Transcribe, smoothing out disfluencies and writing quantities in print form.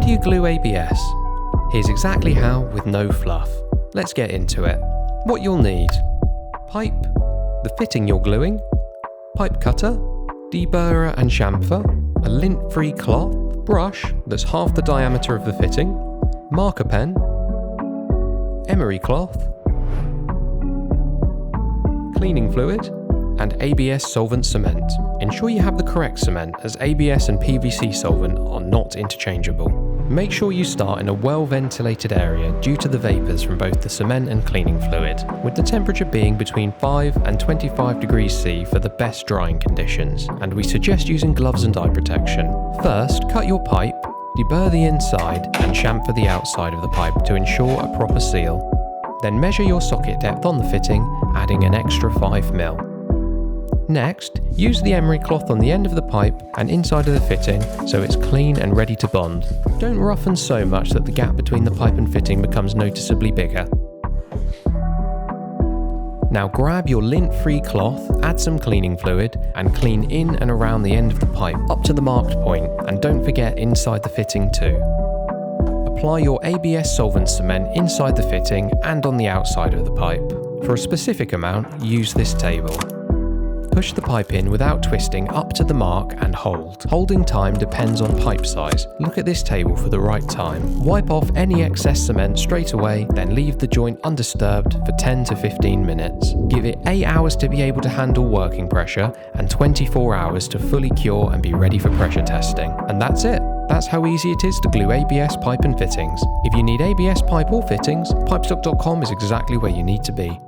do you glue ABS? Here's exactly how with no fluff. Let's get into it. What you'll need: pipe, the fitting you're gluing, pipe cutter, deburrer and chamfer, a lint-free cloth, brush that's half the diameter of the fitting, marker pen, emery cloth, cleaning fluid, and ABS solvent cement. Ensure you have the correct cement, as ABS and PVC solvent are not interchangeable. Make sure you start in a well-ventilated area due to the vapours from both the cement and cleaning fluid, with the temperature being between 5 and 25 degrees C for the best drying conditions, and we suggest using gloves and eye protection. First, cut your pipe, deburr the inside and chamfer the outside of the pipe to ensure a proper seal. Then measure your socket depth on the fitting, adding an extra 5mm. Next, use the emery cloth on the end of the pipe and inside of the fitting so it's clean and ready to bond. Don't roughen so much that the gap between the pipe and fitting becomes noticeably bigger. Now grab your lint-free cloth, add some cleaning fluid, and clean in and around the end of the pipe up to the marked point, and don't forget inside the fitting too. Apply your ABS solvent cement inside the fitting and on the outside of the pipe. For a specific amount, use this table. Push the pipe in without twisting up to the mark and hold. Holding time depends on pipe size. Look at this table for the right time. Wipe off any excess cement straight away, then leave the joint undisturbed for 10 to 15 minutes. Give it 8 hours to be able to handle working pressure and 24 hours to fully cure and be ready for pressure testing. And that's it. That's how easy it is to glue ABS pipe and fittings. If you need ABS pipe or fittings, Pipestock.com is exactly where you need to be.